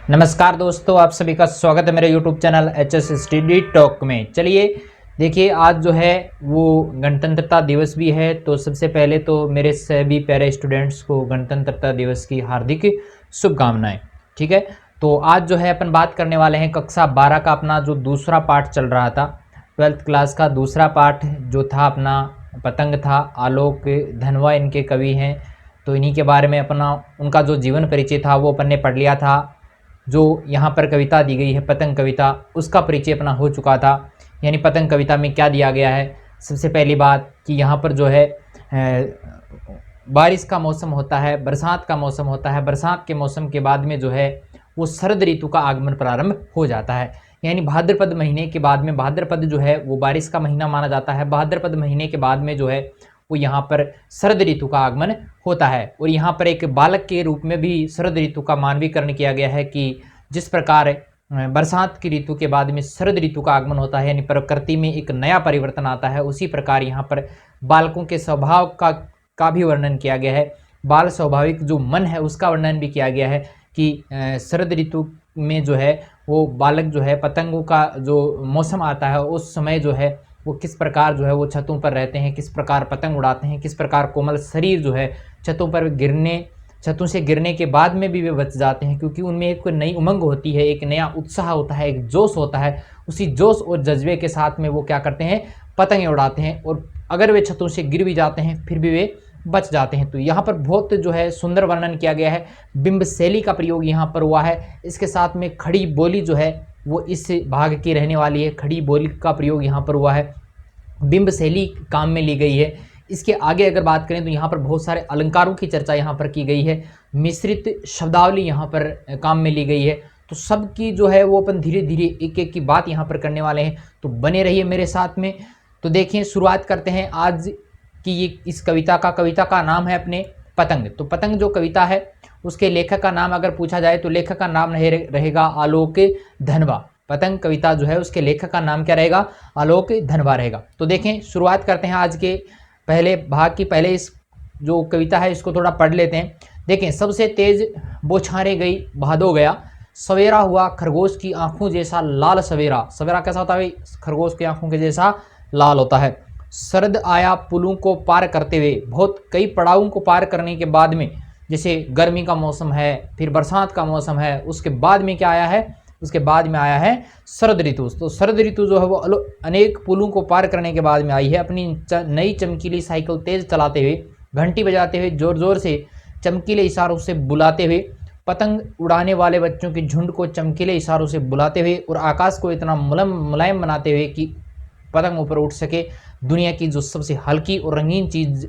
नमस्कार दोस्तों, आप सभी का स्वागत है मेरे YouTube channel HS. Study talk में। चलिए देखिए, आज जो है वो गणतंत्रता दिवस भी है। तो सबसे पहले तो मेरे सभी प्यारे स्टूडेंट्स को गणतंत्रता दिवस की हार्दिक शुभकामनाएं। ठीक है, तो आज जो है अपन बात करने वाले हैं कक्षा 12 का अपना जो दूसरा पार्ट चल रहा था, 12th क्लास का दूसरा पार्ट जो था अपना पतंग था। आलोक धनवा इनके कवि हैं, तो इन्हीं के बारे में अपना उनका जो जीवन परिचय था वो अपन ने पढ़ लिया था। जो यहाँ पर कविता दी गई है पतंग कविता, उसका परिचय अपना हो चुका था। यानी पतंग कविता में क्या दिया गया है, सबसे पहली बात कि यहाँ पर जो है बारिश का मौसम होता है, बरसात का मौसम होता है। बरसात के मौसम के बाद में जो है वो शरद ऋतु का आगमन प्रारंभ हो जाता है। यानी भाद्रपद महीने के बाद में, भाद्रपद जो है वो बारिश का महीना माना जाता है। भाद्रपद महीने के बाद में जो है वो यहाँ पर शरद ऋतु का आगमन होता है। और यहाँ पर एक बालक के रूप में भी शरद ऋतु का मानवीकरण किया गया है कि जिस प्रकार बरसात की ऋतु के बाद में शरद ऋतु का आगमन होता है, यानी प्रकृति में एक नया परिवर्तन आता है, उसी प्रकार यहाँ पर बालकों के स्वभाव का भी वर्णन किया गया है। बाल स्वाभाविक जो मन है उसका वर्णन भी किया गया है कि शरद ऋतु में जो है वो बालक जो है पतंगों का जो मौसम आता है उस समय जो है वो किस प्रकार जो है वो छतों पर रहते हैं, किस प्रकार पतंग उड़ाते हैं, किस प्रकार कोमल शरीर जो है छतों से गिरने के बाद में भी वे बच जाते हैं, क्योंकि उनमें एक नई उमंग होती है, एक नया उत्साह होता है, एक जोश होता है। उसी जोश और जज्बे के साथ में वो क्या करते हैं, पतंगें उड़ाते हैं। और अगर वे छतों से गिर भी जाते हैं फिर भी वे बच जाते हैं। तो यहाँ पर बहुत जो है सुंदर वर्णन किया गया है। बिंब शैली का प्रयोग यहाँ पर हुआ है। इसके साथ में खड़ी बोली जो है वो इस भाग की रहने वाली है। खड़ी बोली का प्रयोग यहाँ पर हुआ है, बिंब शैली काम में ली गई है। इसके आगे अगर बात करें तो यहाँ पर बहुत सारे अलंकारों की चर्चा यहाँ पर की गई है। मिश्रित शब्दावली यहाँ पर काम में ली गई है। तो सबकी जो है वो अपन धीरे धीरे एक एक की बात यहाँ पर करने वाले हैं, तो बने रहिए मेरे साथ में। तो देखिए, शुरुआत करते हैं आज की ये इस कविता का नाम है अपने पतंग। तो पतंग जो कविता है उसके लेखक का नाम अगर पूछा जाए तो लेखक का नाम रहेगा आलोक धनवा। पतंग कविता जो है उसके लेखक का नाम क्या रहेगा, आलोक धनवा रहेगा। तो देखें, शुरुआत करते हैं आज के पहले भाग की। पहले इस जो कविता है इसको थोड़ा पढ़ लेते हैं। देखें, सबसे तेज बौछारें गई भादो गया, सवेरा हुआ खरगोश की आंखों जैसा लाल सवेरा। सवेरा कैसा होता है भाई, खरगोश की आंखों के जैसा लाल होता है। शरद आया पुलों को पार करते हुए, बहुत कई पड़ावों को पार करने के बाद में, जैसे गर्मी का मौसम है, फिर बरसात का मौसम है, उसके बाद में क्या आया है, उसके बाद में आया है शरद ऋतु। तो शरद ऋतु जो है वो अनेक पुलों को पार करने के बाद में आई है। अपनी नई चमकीली साइकिल तेज चलाते हुए, घंटी बजाते हुए, जोर जोर से चमकीले इशारों से बुलाते हुए, पतंग उड़ाने वाले बच्चों के झुंड को चमकीले इशारों से बुलाते हुए और आकाश को इतना मुलायम बनाते हुए कि पतंग ऊपर उठ सके। दुनिया की जो सबसे हल्की और रंगीन चीज़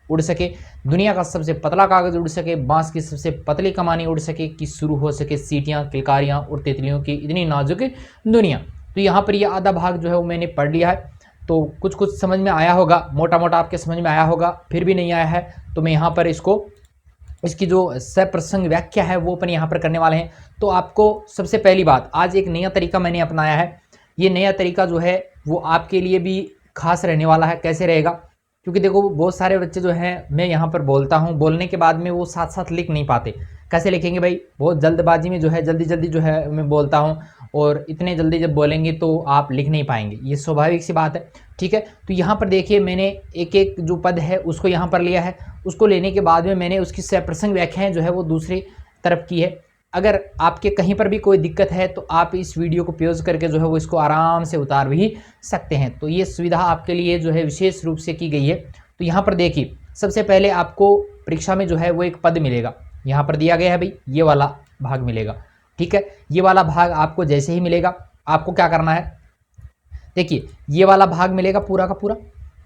उड़ सके, दुनिया का सबसे पतला कागज उड़ सके, बांस की सबसे पतली कमानी उड़ सके, कि शुरू हो सके सीटियाँ, किलकारियाँ और तितलियों की इतनी नाजुक दुनिया। तो यहाँ पर यह आधा भाग जो है वो मैंने पढ़ लिया है। तो कुछ कुछ समझ में आया होगा, मोटा मोटा आपके समझ में आया होगा, फिर भी नहीं आया है तो मैं यहाँ पर इसकी जो सप्रसंग व्याख्या है वो अपन यहाँ पर करने वाले हैं। तो आपको सबसे पहली बात, आज एक नया तरीका मैंने अपनाया है। ये नया तरीका जो है वो आपके लिए भी खास रहने वाला है। कैसे रहेगा, क्योंकि देखो बहुत सारे बच्चे जो हैं, मैं यहाँ पर बोलता हूँ, बोलने के बाद में वो साथ साथ लिख नहीं पाते। कैसे लिखेंगे भाई, बहुत जल्दबाजी में जो है जल्दी जल्दी जो है मैं बोलता हूँ, और इतने जल्दी जब बोलेंगे तो आप लिख नहीं पाएंगे, ये स्वाभाविक सी बात है। ठीक है, तो यहाँ पर देखिए, मैंने एक एक जो पद है उसको यहाँ पर लिया है। उसको लेने के बाद में मैंने उसकी सप्रसंग व्याख्याएं जो है वो दूसरी तरफ की है। अगर आपके कहीं पर भी कोई दिक्कत है तो आप इस वीडियो को पॉज करके जो है वो इसको आराम से उतार भी सकते हैं। तो ये सुविधा आपके लिए जो है विशेष रूप से की गई है। तो यहाँ पर देखिए, सबसे पहले आपको परीक्षा में जो है वो एक पद मिलेगा, यहाँ पर दिया गया है भाई, ये वाला भाग मिलेगा। ठीक है, ये वाला भाग आपको जैसे ही मिलेगा आपको क्या करना है, देखिए ये वाला भाग मिलेगा पूरा का पूरा,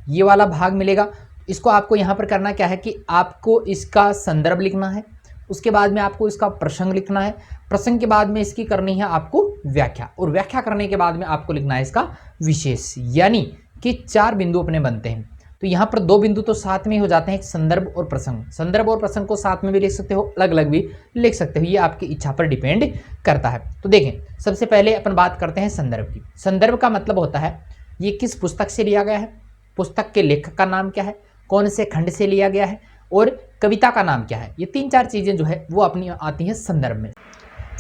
ये वाला भाग मिलेगा। इसको आपको यहाँ पर करना क्या है कि आपको इसका संदर्भ लिखना है, उसके बाद में आपको इसका प्रसंग लिखना है, प्रसंग के बाद में इसकी करनी है आपको व्याख्या, और व्याख्या करने के बाद में आपको लिखना है इसका विशेष। यानी कि 4 बिंदु अपने बनते हैं। तो यहाँ पर 2 बिंदु तो साथ में हो जाते हैं, संदर्भ और प्रसंग। संदर्भ और प्रसंग को साथ में भी लिख सकते हो, अलग अलग भी लिख सकते हो, ये आपकी इच्छा पर डिपेंड करता है। तो देखें, सबसे पहले अपन बात करते हैं संदर्भ की। संदर्भ का मतलब होता है ये किस पुस्तक से लिया गया है, पुस्तक के लेखक का नाम क्या है, कौन से खंड से लिया गया है, और कविता का नाम क्या है। ये 3-4 चीज़ें जो है वो अपनी आती हैं संदर्भ में।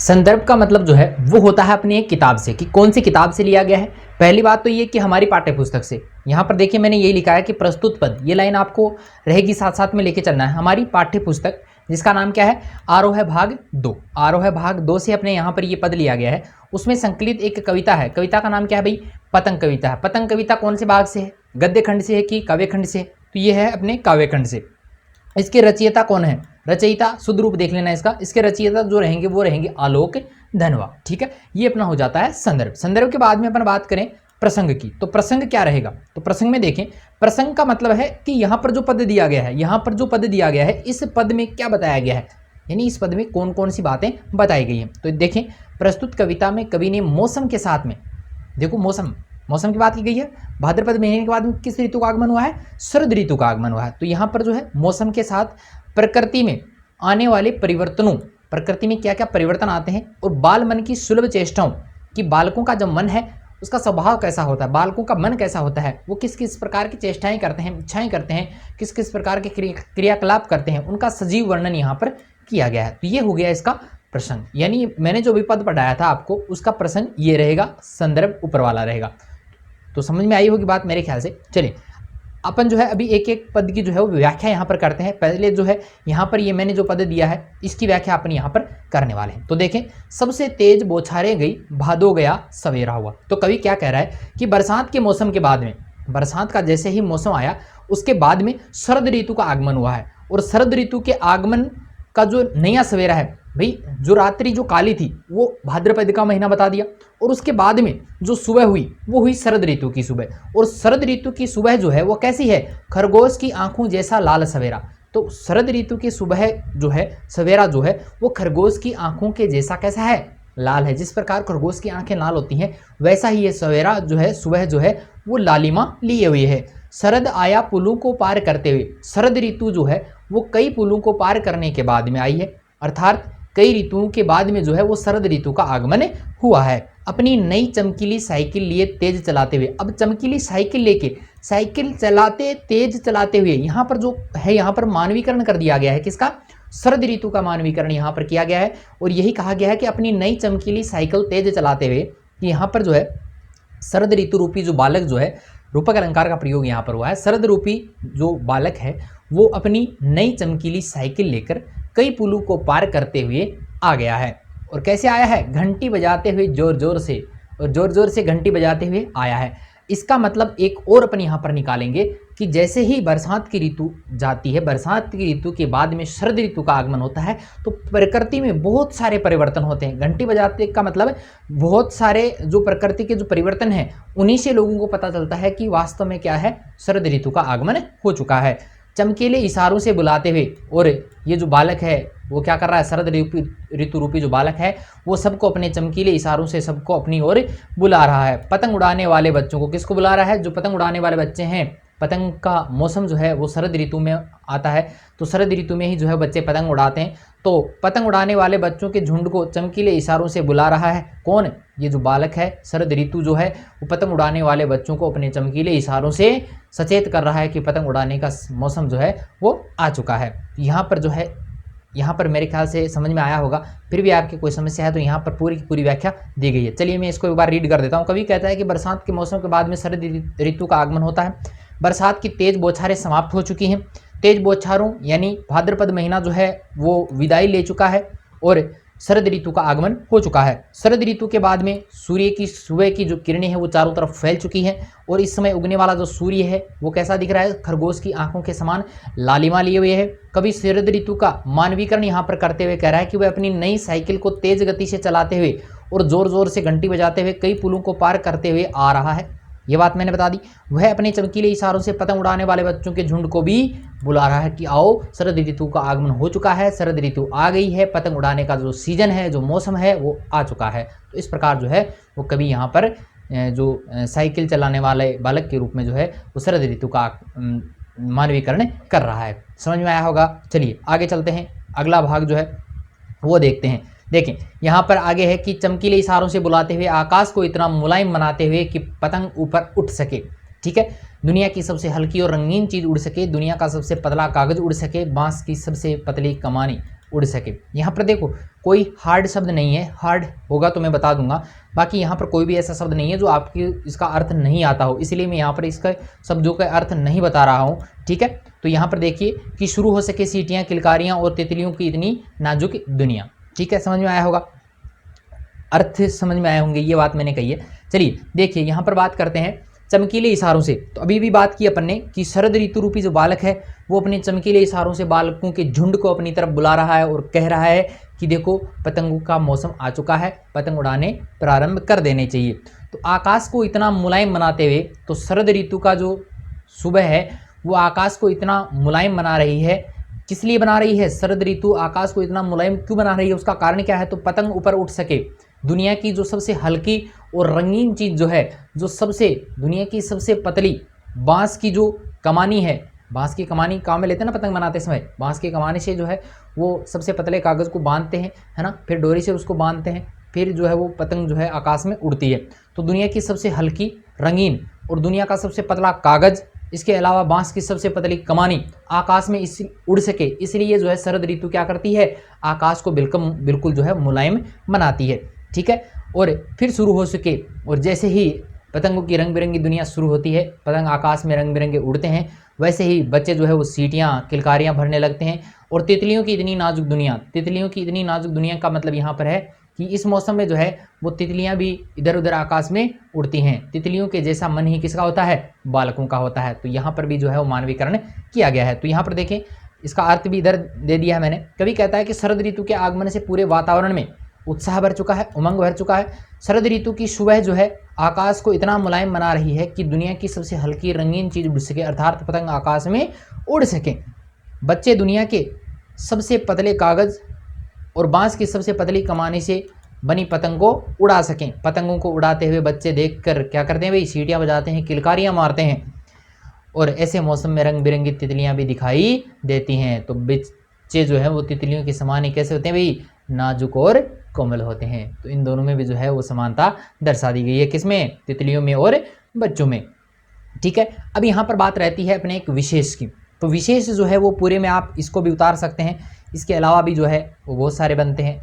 संदर्भ का मतलब जो है वो होता है अपनी एक किताब से, कि कौन सी किताब से लिया गया है। पहली बात तो ये कि हमारी पाठ्य पुस्तक से। यहाँ पर देखिए मैंने ये लिखा है कि प्रस्तुत पद, ये लाइन आपको रहेगी, साथ साथ में लेके चलना है। हमारी पाठ्य पुस्तक जिसका नाम क्या है, आरोह भाग 2, आरोह भाग 2 से अपने यहाँ पर ये पद लिया गया है। उसमें संकलित एक कविता है, कविता का नाम क्या है भाई, पतंग कविता है। पतंग कविता कौन से भाग से है, गद्य खंड से है कि काव्य खंड से, तो ये है अपने काव्य खंड से। इसके रचयिता कौन है, रचयिता शुद्ध रूप देख लेना इसका, इसके रचयिता जो रहेंगे वो रहेंगे आलोक धनवा। ठीक है, ये अपना हो जाता है संदर्भ। संदर्भ के बाद में अपन बात करें प्रसंग की, तो प्रसंग क्या रहेगा, तो प्रसंग में देखें, प्रसंग का मतलब है कि यहाँ पर जो पद दिया गया है, यहाँ पर जो पद दिया गया है, इस पद में क्या बताया गया है, यानी इस पद में कौन कौन सी बातें बताई गई हैं। तो देखें, प्रस्तुत कविता में कवि ने मौसम के साथ में, देखो मौसम, मौसम की बात की गई है, भाद्रपद महीने के बाद में किस ऋतु का आगमन हुआ है, शरद ऋतु का आगमन हुआ है। तो यहाँ पर जो है मौसम के साथ प्रकृति में आने वाले परिवर्तनों, प्रकृति में क्या क्या परिवर्तन आते हैं, और बाल मन की सुलभ चेष्टाओं, कि बालकों का जो मन है उसका स्वभाव कैसा होता है, बालकों का मन कैसा होता है, वो किस किस प्रकार की चेष्टाएं करते हैं, इच्छाएं करते हैं, किस किस प्रकार के क्रियाकलाप करते हैं, उनका सजीव वर्णन यहाँ पर किया गया है। तो ये हो गया इसका प्रसंग, यानी मैंने जो भी पद पढ़ाया था आपको उसका प्रसंग ये रहेगा, संदर्भ ऊपर वाला रहेगा। तो समझ में आई होगी बात मेरे ख्याल से। चलिए अपन जो है अभी एक एक पद की जो है वो व्याख्या यहाँ पर करते हैं। पहले जो है यहाँ पर ये मैंने जो पद दिया है इसकी व्याख्या अपन यहाँ पर करने वाले हैं। तो देखें, सबसे तेज बौछारें गई, भादो गया सवेरा हुआ। तो कवि क्या कह रहा है कि बरसात के मौसम के बाद में, बरसात का जैसे ही मौसम आया उसके बाद में शरद ऋतु का आगमन हुआ है, और शरद ऋतु के आगमन का जो नया सवेरा है भाई, जो रात्रि जो काली थी वो भाद्रपद का महीना बता दिया, और उसके बाद में जो सुबह हुई वो हुई शरद ऋतु की सुबह। और शरद ऋतु की सुबह जो है वो कैसी है, खरगोश की आंखों जैसा लाल सवेरा। तो शरद ऋतु की सुबह जो है, सवेरा जो है वो खरगोश की आंखों के जैसा कैसा है, लाल है। जिस प्रकार खरगोश की आंखें लाल होती हैं वैसा ही ये सवेरा जो है, सुबह जो है वो लालिमा लिए हुए है। शरद आया पुलों को पार करते हुए, शरद ऋतु जो है वो कई पुलों को पार करने के बाद में आई है, अर्थात कई ऋतुओं के बाद में जो है वो शरद ऋतु का आगमन हुआ है। अपनी नई चमकीली साइकिल लिए तेज चलाते हुए, अब चमकीली साइकिल लेके, साइकिल चलाते तेज चलाते हुए, यहाँ पर जो है यहाँ पर मानवीकरण कर दिया गया है, किसका, शरद ऋतु का मानवीकरण यहाँ पर किया गया है। और यही कहा गया है कि अपनी नई चमकीली साइकिल तेज चलाते हुए, यहाँ पर जो है शरद ऋतु रूपी जो बालक जो है, रूपक अलंकार का प्रयोग यहाँ पर हुआ है। शरद रूपी जो बालक है वो अपनी नई चमकीली साइकिल लेकर कई पुलों को पार करते हुए आ गया है। और कैसे आया है, घंटी बजाते हुए जोर जोर से, और जोर जोर से घंटी बजाते हुए आया है। इसका मतलब एक और अपन यहाँ पर निकालेंगे कि जैसे ही बरसात की ऋतु जाती है, बरसात की ऋतु के बाद में शरद ऋतु का आगमन होता है, तो प्रकृति में बहुत सारे परिवर्तन होते हैं। घंटी बजाते का मतलब बहुत सारे जो प्रकृति के जो परिवर्तन हैं उन्हीं से लोगों को पता चलता है कि वास्तव में क्या है, शरद ऋतु का आगमन हो चुका है। चमकीले इशारों से बुलाते हुए, और ये जो बालक है वो क्या कर रहा है, शरद ऋतु रूपी जो बालक है वो सबको अपने चमकीले इशारों से सबको अपनी ओर बुला रहा है। पतंग उड़ाने वाले बच्चों को, किसको बुला रहा है, जो पतंग उड़ाने वाले बच्चे हैं। पतंग का मौसम जो है वो शरद ऋतु में आता है, तो शरद ऋतु में ही जो है बच्चे पतंग उड़ाते हैं। तो पतंग उड़ाने वाले बच्चों के झुंड को चमकीले इशारों से बुला रहा है कौन, ये जो बालक है। शरद ऋतु जो है वो पतंग उड़ाने वाले बच्चों को अपने चमकीले इशारों से सचेत कर रहा है कि पतंग उड़ाने का मौसम जो है वो आ चुका है। यहाँ पर जो है, यहाँ पर मेरे ख्याल से समझ में आया होगा। फिर भी आपकी कोई समस्या है तो यहाँ पर पूरी की पूरी व्याख्या दी गई है। चलिए मैं इसको एक बार रीड कर देता हूँ। कवि कहता है कि बरसात के मौसम के बाद में शरद ऋतु का आगमन होता है। बरसात की तेज बौछारें समाप्त हो चुकी हैं। तेज बौछारों यानी भाद्रपद महीना जो है वो विदाई ले चुका है और शरद ऋतु का आगमन हो चुका है। शरद ऋतु के बाद में सूर्य की सुबह की जो किरणें हैं वो चारों तरफ फैल चुकी हैं, और इस समय उगने वाला जो सूर्य है वो कैसा दिख रहा है, खरगोश की आंखों के समान लालिमा लिए हुए है। कभी शरद ऋतु का मानवीकरण यहाँ पर करते हुए कह रहा है कि वह अपनी नई साइकिल को तेज गति से चलाते हुए और जोर जोर से घंटी बजाते हुए कई पुलों को पार करते हुए आ रहा है। ये बात मैंने बता दी। वह अपने चमकीले इशारों से पतंग उड़ाने वाले बच्चों के झुंड को भी बुला रहा है कि आओ, शरद ऋतु का आगमन हो चुका है, शरद ऋतु आ गई है, पतंग उड़ाने का जो सीजन है, जो मौसम है वो आ चुका है। तो इस प्रकार जो है वो कभी यहाँ पर जो साइकिल चलाने वाले बालक के रूप में जो है वो शरद ऋतु का मानवीकरण कर रहा है। समझ में आया होगा। चलिए आगे चलते हैं, अगला भाग जो है वो देखते हैं। देखें यहाँ पर आगे है कि चमकीले इशारों से बुलाते हुए आकाश को इतना मुलायम बनाते हुए कि पतंग ऊपर उठ सके। ठीक है, दुनिया की सबसे हल्की और रंगीन चीज़ उड़ सके, दुनिया का सबसे पतला कागज उड़ सके, बांस की सबसे पतली कमानी उड़ सके। यहाँ पर देखो कोई हार्ड शब्द नहीं है, हार्ड होगा तो मैं बता दूंगा, बाकी यहाँ पर कोई भी ऐसा शब्द नहीं है जो आपकी इसका अर्थ नहीं आता हो, इसलिए मैं यहाँ पर इसका शब्दों का अर्थ नहीं बता रहा हूँ। ठीक है, तो यहाँ पर देखिए कि शुरू हो सके सीटियाँ, किलकारियाँ और तितलियों की इतनी नाजुक दुनिया। ठीक है, समझ में आया होगा, अर्थ समझ में आए होंगे, ये बात मैंने कही है। चलिए देखिए यहाँ पर बात करते हैं चमकीले इशारों से। तो अभी भी बात की अपन ने कि शरद ऋतु रूपी जो बालक है वो अपने चमकीले इशारों से बालकों के झुंड को अपनी तरफ बुला रहा है और कह रहा है कि देखो पतंगों का मौसम आ चुका है, पतंग उड़ाने प्रारंभ कर देने चाहिए। तो आकाश को इतना मुलायम बनाते हुए, तो शरद ऋतु का जो सुबह है वो आकाश को इतना मुलायम बना रही है। किस लिए बना रही है? शरद ऋतु आकाश को इतना मुलायम क्यों बना रही है, उसका कारण क्या है? तो पतंग ऊपर उठ सके। दुनिया की जो सबसे हल्की और रंगीन चीज़ जो है, जो सबसे दुनिया की सबसे पतली बांस की जो कमानी है, बांस की कमानी काम में लेते हैं ना पतंग बनाते समय, बांस की कमानी से जो है वो सबसे पतले कागज़ को बांधते हैं, है ना, फिर डोरी से उसको बांधते हैं, फिर जो है वो पतंग जो है आकाश में उड़ती है। तो दुनिया की सबसे हल्की, रंगीन और दुनिया का सबसे पतला कागज़, इसके अलावा बांस की सबसे पतली कमानी आकाश में इस उड़ सके, इसलिए जो है शरद ऋतु क्या करती है, आकाश को बिल्कुल जो है मुलायम बनाती है। ठीक है, और फिर शुरू हो सके, और जैसे ही पतंगों की रंग बिरंगी दुनिया शुरू होती है, पतंग आकाश में रंग बिरंगे उड़ते हैं, वैसे ही बच्चे जो है वो सीटियाँ, किलकारियाँ भरने लगते हैं। और तितलियों की इतनी नाजुक दुनिया, तितलियों की इतनी नाजुक दुनिया का मतलब यहाँ पर है कि इस मौसम में जो है वो तितलियाँ भी इधर उधर आकाश में उड़ती हैं। तितलियों के जैसा मन ही किसका होता है? बालकों का होता है। तो यहाँ पर भी जो है वो मानवीकरण किया गया है। तो यहाँ पर देखें, इसका अर्थ भी इधर दे दिया है मैंने। कवि कहता है कि शरद ऋतु के आगमन से पूरे वातावरण में उत्साह भर चुका है, उमंग भर चुका है। शरद ऋतु की सुबह जो है आकाश को इतना मुलायम बना रही है कि दुनिया की सबसे हल्की रंगीन चीज उड़ सके, अर्थात पतंग आकाश में उड़ सके। बच्चे दुनिया के सबसे पतले कागज और बांस की सबसे पतली कमानी से बनी पतंग को उड़ा सकें। पतंगों को उड़ाते हुए बच्चे देखकर क्या करते हैं भाई? सीटियां बजाते हैं, किलकारियां मारते हैं। और ऐसे मौसम में रंग बिरंगी तितलियां भी दिखाई देती हैं। तो बच्चे जो है वो तितलियों के समान ही कैसे होते हैं भाई? नाजुक और कोमल होते हैं। तो इन दोनों में भी जो है वो समानता दर्शा दी गई है, किसमें? तितलियों में और बच्चों में। ठीक है, अब यहाँ पर बात रहती है अपने एक विशेष की। तो विशेष जो है वो पूरे में आप इसको भी उतार सकते हैं, इसके अलावा भी जो है वो बहुत सारे बनते हैं।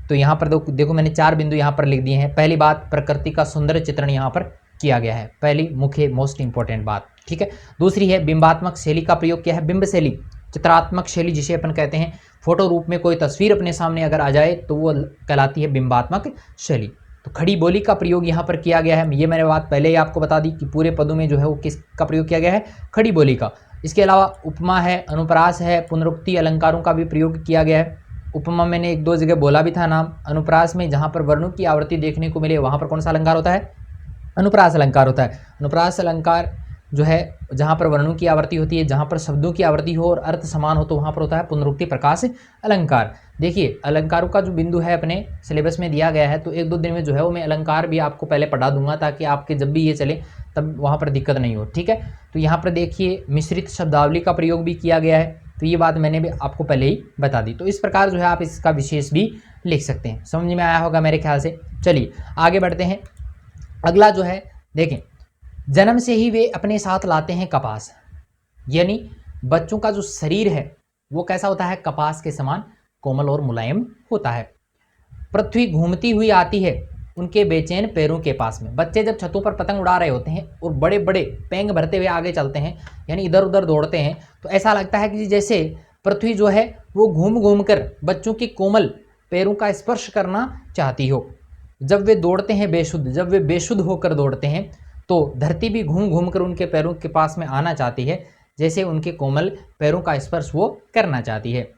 तो यहाँ पर देखो मैंने 4 बिंदु यहाँ पर लिख दिए हैं। पहली बात, प्रकृति का सुंदर चित्रण यहाँ पर किया गया है, पहली मुख्य मोस्ट इंपॉर्टेंट बात। ठीक है, दूसरी है बिंबात्मक शैली का प्रयोग किया है। बिंब शैली, चित्रात्मक शैली जिसे अपन कहते हैं, फोटो रूप में कोई तस्वीर अपने सामने अगर आ जाए तो वो कहलाती है बिंबात्मक शैली। तो खड़ी बोली का प्रयोग यहाँ पर किया गया है। ये मैंने बात पहले ही आपको बता दी कि पूरे पदों में जो है वो किसका प्रयोग किया गया है? खड़ी बोली का। इसके अलावा उपमा है, अनुप्रास है, पुनरुक्ति अलंकारों का भी प्रयोग किया गया है। उपमा मैंने 1-2 जगह बोला भी था नाम। अनुप्रास में जहाँ पर वर्णों की आवृत्ति देखने को मिले वहाँ पर कौन सा अलंकार होता है? अनुप्रास अलंकार होता है। अनुप्रास अलंकार जो है जहाँ पर वर्णों की आवृत्ति होती है, जहाँ पर शब्दों की आवृत्ति हो और अर्थ समान हो, तो वहाँ पर होता है पुनरुक्ति प्रकाश अलंकार। देखिए अलंकारों का जो बिंदु है अपने सिलेबस में दिया गया है, तो 1-2 दिन में जो है वो मैं अलंकार भी आपको पहले पढ़ा दूंगा, ताकि आपके जब भी ये चले तब वहाँ पर दिक्कत नहीं हो। ठीक है, तो यहाँ पर देखिए मिश्रित शब्दावली का प्रयोग भी किया गया है। तो ये बात मैंने भी आपको पहले ही बता दी। तो इस प्रकार जो है आप इसका विशेष भी लिख सकते हैं। समझ में आया होगा मेरे ख्याल से। चलिए आगे बढ़ते हैं। अगला जो है देखें, जन्म से ही वे अपने साथ लाते हैं कपास, यानी बच्चों का जो शरीर है वो कैसा होता है? कपास के समान कोमल और मुलायम होता है। पृथ्वी घूमती हुई आती है उनके बेचैन पैरों के पास में। बच्चे जब छतों पर पतंग उड़ा रहे होते हैं और बड़े बड़े पेंग भरते हुए आगे चलते हैं, यानी इधर उधर दौड़ते हैं, तो ऐसा लगता है कि जैसे पृथ्वी जो है वो घूम घूम कर बच्चों के कोमल पैरों का स्पर्श करना चाहती हो। जब वे दौड़ते हैं बेशुद्ध, जब वे बेशुद्ध होकर दौड़ते हैं, तो धरती भी घूम घूम कर उनके पैरों के पास में आना चाहती है, जैसे उनके कोमल पैरों का स्पर्श वो करना चाहती है।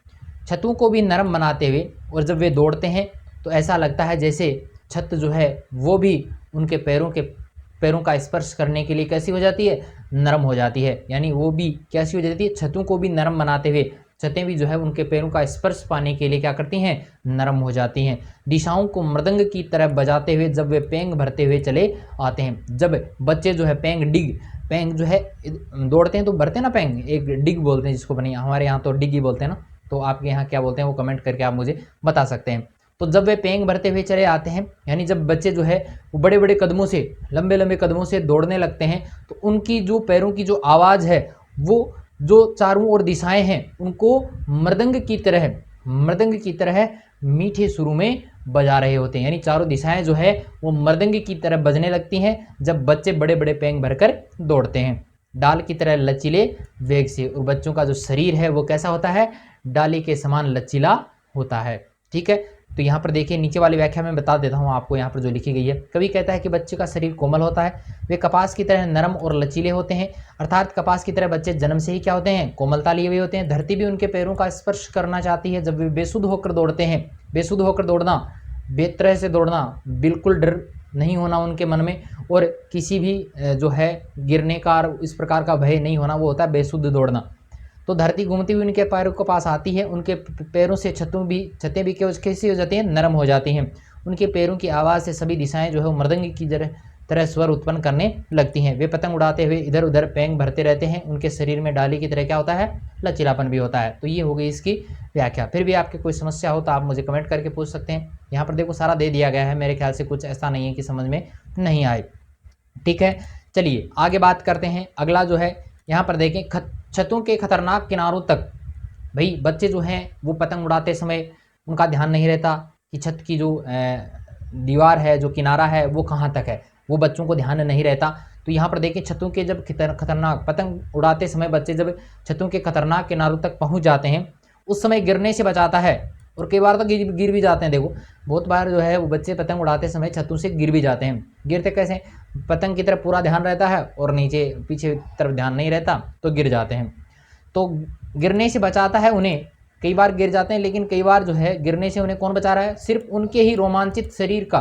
छतों को भी नरम बनाते हुए, और जब वे दौड़ते हैं तो ऐसा लगता है जैसे छत जो है वो भी उनके पैरों का स्पर्श करने के लिए कैसी हो जाती है? नरम हो जाती है। यानी वो भी कैसी हो जाती है? छतों को भी नरम बनाते हुए छतें भी जो है उनके पैरों का स्पर्श पाने के लिए क्या करती हैं? नरम हो जाती हैं। दिशाओं को मृदंग की तरह बजाते हुए जब वे पेंग भरते हुए चले आते हैं। जब बच्चे जो है पेंग जो है दौड़ते हैं तो भरते हैं ना पेंग, एक डिग बोलते हैं जिसको, बनी हमारे यहाँ तो डिग ही बोलते हैं ना, तो आपके यहाँ क्या बोलते हैं वो कमेंट करके आप मुझे बता सकते हैं। तो जब वे पेंग भरते हुए चले आते हैं, यानी जब बच्चे जो है वो बड़े बड़े कदमों से, लंबे लंबे कदमों से दौड़ने लगते हैं, तो उनकी जो पैरों की जो आवाज़ है वो जो चारों ओर दिशाएं हैं उनको मृदंग की तरह मृदंग की तरह मीठे सुरों में बजा रहे होते हैं। यानी चारों दिशाएं जो है वो मृदंग की तरह बजने लगती हैं जब बच्चे बड़े बड़े पैंग भरकर दौड़ते हैं, डाल की तरह लचीले वेग से। और बच्चों का जो शरीर है वो कैसा होता है, डाली के समान लचीला होता है। ठीक है, तो यहाँ पर देखिए नीचे वाली व्याख्या में बता देता हूँ आपको, यहाँ पर जो लिखी गई है। कवि कहता है कि बच्चे का शरीर कोमल होता है, वे कपास की तरह नरम और लचीले होते हैं। अर्थात कपास की तरह बच्चे जन्म से ही क्या होते हैं, कोमलता लिए हुए होते हैं। धरती भी उनके पैरों का स्पर्श करना चाहती है जब वे बेसुध होकर दौड़ते हैं। बेसुध होकर दौड़ना, बेतरह से दौड़ना, बिल्कुल डर नहीं होना उनके मन में, और किसी भी जो है गिरने का इस प्रकार का भय नहीं होना, वो होता है बेसुध दौड़ना। तो धरती घूमती हुई उनके पैरों के पास आती है, उनके पैरों से छतें भी कैसी हो जाती हैं, नरम हो जाती हैं। उनके पैरों की आवाज़ से सभी दिशाएं जो है वो मृदंग की तरह स्वर उत्पन्न करने लगती हैं। वे पतंग उड़ाते हुए इधर उधर पैंग भरते रहते हैं। उनके शरीर में डाली की तरह क्या होता है, लचीलापन भी होता है। तो ये हो गई इसकी व्याख्या। फिर भी आपकी कोई समस्या हो तो आप मुझे कमेंट करके पूछ सकते हैं। यहाँ पर देखो सारा दे दिया गया है, मेरे ख्याल से कुछ ऐसा नहीं है कि समझ में नहीं आए। ठीक है, चलिए आगे बात करते हैं। अगला जो है यहाँ पर देखें, छतों के खतरनाक किनारों तक। भाई बच्चे जो हैं वो पतंग उड़ाते समय उनका ध्यान नहीं रहता कि छत की जो दीवार है, जो किनारा है वो कहाँ तक है, वो बच्चों को ध्यान नहीं रहता। तो यहाँ पर देखें छतों के जब खतरनाक, पतंग उड़ाते समय बच्चे जब छतों के खतरनाक किनारों तक पहुँच जाते हैं, उस समय गिरने से बचाता है। और कई बार तो गिर भी जाते हैं। देखो बहुत बार जो है वो बच्चे पतंग उड़ाते समय छतों से गिर भी जाते हैं। गिरते कैसे, पतंग की तरफ पूरा ध्यान रहता है और नीचे पीछे तरफ ध्यान नहीं रहता तो गिर जाते हैं। तो गिरने से बचाता है उन्हें। कई बार गिर जाते हैं, लेकिन कई बार जो है गिरने से उन्हें कौन बचा रहा है, सिर्फ उनके ही रोमांचित शरीर का।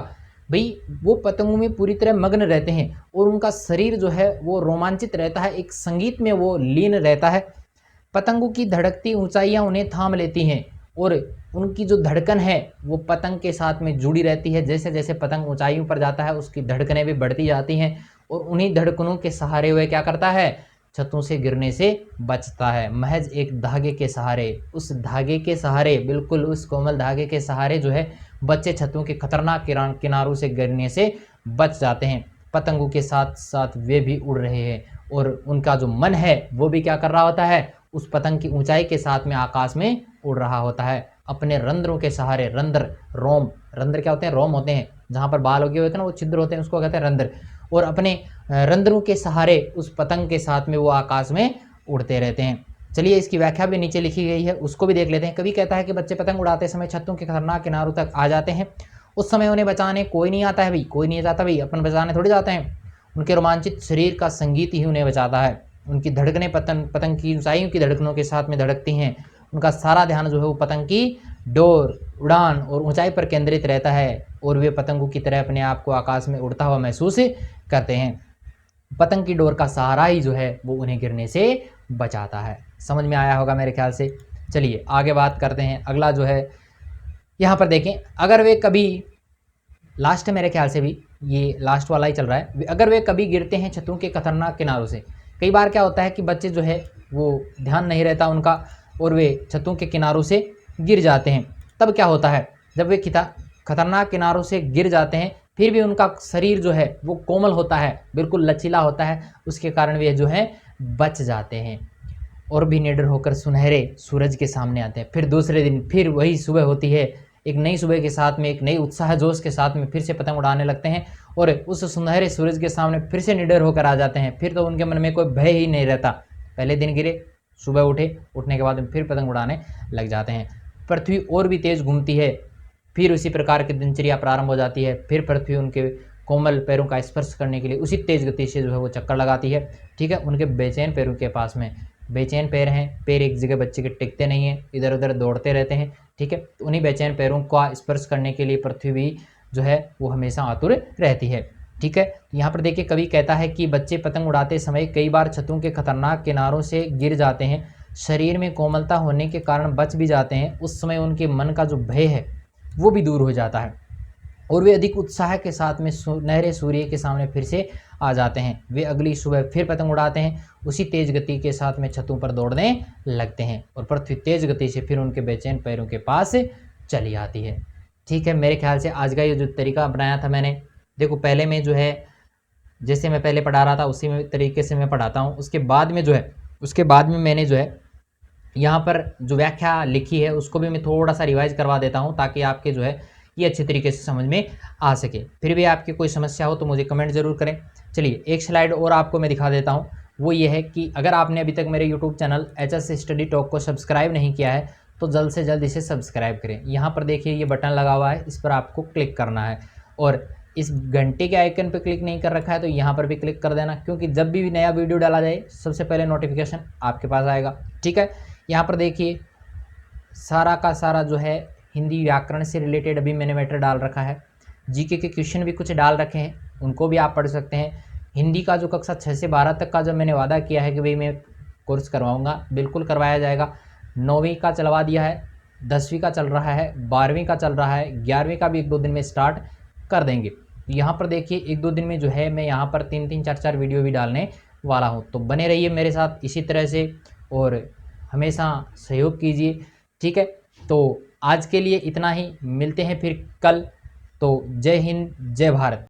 भाई वो पतंगों में पूरी तरह मग्न रहते हैं और उनका शरीर जो है वो रोमांचित रहता है, एक संगीत में वो लीन रहता है। पतंगों की धड़कती ऊंचाइयां उन्हें थाम लेती हैं और उनकी जो धड़कन है वो पतंग के साथ में जुड़ी रहती है। जैसे जैसे पतंग ऊंचाइयों पर जाता है उसकी धड़कनें भी बढ़ती जाती हैं और उन्हीं धड़कनों के सहारे वह क्या करता है, छतों से गिरने से बचता है। महज एक धागे के सहारे, उस धागे के सहारे, बिल्कुल उस कोमल धागे के सहारे जो है बच्चे छतों के खतरनाक किनारों से गिरने से बच जाते हैं। पतंगों के साथ साथ वे भी उड़ रहे हैं और उनका जो मन है वो भी क्या कर रहा होता है, उस पतंग की ऊंचाई के साथ में आकाश में उड़ रहा होता है। अपने रंध्रों के सहारे, रंध्र, रोम, रंध्र क्या होते हैं, रोम होते हैं, जहाँ पर बाल लगे होते हैं ना वो छिद्र होते हैं, उसको कहते हैं रंध्र। और अपने रंध्रों के सहारे उस पतंग के साथ में वो आकाश में उड़ते रहते हैं। चलिए इसकी व्याख्या भी नीचे लिखी गई है, उसको भी देख लेते हैं। कवि कहता है कि बच्चे पतंग उड़ाते समय छतों के खतरनाक किनारों तक आ जाते हैं। उस समय उन्हें बचाने कोई नहीं आता है। भाई कोई नहीं जाता, भाई अपन बचाने थोड़ी जाते हैं। उनके रोमांचित शरीर का संगीत ही उन्हें बचाता है। उनकी धड़कनें पतंग की ऊंचाइयों की धड़कनों के साथ में धड़कती हैं। उनका सारा ध्यान जो है वो पतंग की डोर, उड़ान और ऊंचाई पर केंद्रित रहता है और वे पतंगों की तरह अपने आप को आकाश में उड़ता हुआ महसूस करते हैं। पतंग की डोर का सहारा ही जो है वो उन्हें गिरने से बचाता है। समझ में आया होगा मेरे ख्याल से। चलिए आगे बात करते हैं। अगला जो है यहाँ पर देखें, अगर वे कभी, लास्ट है मेरे ख्याल से भी, ये लास्ट वाला ही चल रहा है। अगर वे कभी गिरते हैं छतों के खतरनाक किनारों से। कई बार क्या होता है कि बच्चे जो है वो ध्यान नहीं रहता उनका और वे छतों के किनारों से गिर जाते हैं। तब क्या होता है, जब वे खतरनाक किनारों से गिर जाते हैं फिर भी उनका शरीर जो है वो कोमल होता है, बिल्कुल लचीला होता है, उसके कारण वे जो है बच जाते हैं और भी निडर होकर सुनहरे सूरज के सामने आते हैं। फिर दूसरे दिन फिर वही सुबह होती है, एक नई सुबह के साथ में, एक नई उत्साह जोश के साथ में फिर से पतंग उड़ाने लगते हैं और उस सुनहरे सूरज के सामने फिर से निडर होकर आ जाते हैं। फिर तो उनके मन में कोई भय ही नहीं रहता। पहले दिन गिरे, सुबह उठे, उठने के बाद में फिर पतंग उड़ाने लग जाते हैं। पृथ्वी और भी तेज घूमती है, फिर उसी प्रकार की दिनचर्या प्रारंभ हो जाती है। फिर पृथ्वी उनके कोमल पैरों का स्पर्श करने के लिए उसी तेज गति से जो है वो चक्कर लगाती है। ठीक है, उनके बेचैन पैरों के पास में, बेचैन पैर हैं, पैर एक जगह बच्चे के टिकते नहीं हैं, इधर उधर दौड़ते रहते हैं। ठीक है, तो उन्हीं बेचैन पैरों का स्पर्श करने के लिए पृथ्वी भी जो है वो हमेशा आतुर रहती है। ठीक है, यहाँ पर देखिए कवि कहता है कि बच्चे पतंग उड़ाते समय कई बार छतों के खतरनाक किनारों से गिर जाते हैं। शरीर में कोमलता होने के कारण बच भी जाते हैं। उस समय उनके मन का जो भय है वो भी दूर हो जाता है और वे अधिक उत्साह के साथ में सुनहरे सूर्य के सामने फिर से आ जाते हैं। वे अगली सुबह फिर पतंग उड़ाते हैं, उसी तेज गति के साथ में छतों पर दौड़ने लगते हैं और पृथ्वी तेज गति से फिर उनके बेचैन पैरों के पास चली आती है। ठीक है, मेरे ख्याल से आज का ये जो तरीका अपनाया था मैंने, देखो पहले में जो है जैसे मैं पहले पढ़ा रहा था उसी में तरीके से मैं पढ़ाता हूँ। उसके बाद में जो है, उसके बाद में मैंने जो है यहाँ पर जो व्याख्या लिखी है उसको भी मैं थोड़ा सा रिवाइज करवा देता हूँ ताकि आपके जो है ये अच्छे तरीके से समझ में आ सके। फिर भी आपकी कोई समस्या हो तो मुझे कमेंट ज़रूर करें। चलिए एक स्लाइड और आपको मैं दिखा देता हूँ, वो ये है कि अगर आपने अभी तक मेरे YouTube channel HS study talk को सब्सक्राइब नहीं किया है तो जल्द से जल्द इसे सब्सक्राइब करें। यहाँ पर देखिए ये बटन लगा हुआ है, इस पर आपको क्लिक करना है और इस घंटे के आइकन पर क्लिक नहीं कर रखा है तो यहाँ पर भी क्लिक कर देना, क्योंकि जब भी नया वीडियो डाला जाए सबसे पहले नोटिफिकेशन आपके पास आएगा। ठीक है, यहाँ पर देखिए सारा का सारा जो है हिंदी व्याकरण से रिलेटेड अभी मैंने मैटर डाल रखा है। जीके के क्वेश्चन भी कुछ डाल रखे हैं, उनको भी आप पढ़ सकते हैं। हिंदी का जो कक्षा 6 से 12 तक का जब मैंने वादा किया है कि भाई मैं कोर्स करवाऊंगा, बिल्कुल करवाया जाएगा। 9वीं का चलवा दिया है, 10वीं का चल रहा है, 12वीं का चल रहा है, 11वीं का भी 1-2 दिन में स्टार्ट कर देंगे। यहाँ पर देखिए 1-2 दिन में जो है मैं यहाँ पर 3-3, 4-4 वीडियो भी डालने वाला हूँ। तो बने रहिए मेरे साथ इसी तरह से और हमेशा सहयोग कीजिए। ठीक है, तो आज के लिए इतना ही, मिलते हैं फिर कल। तो जय हिंद, जय भारत।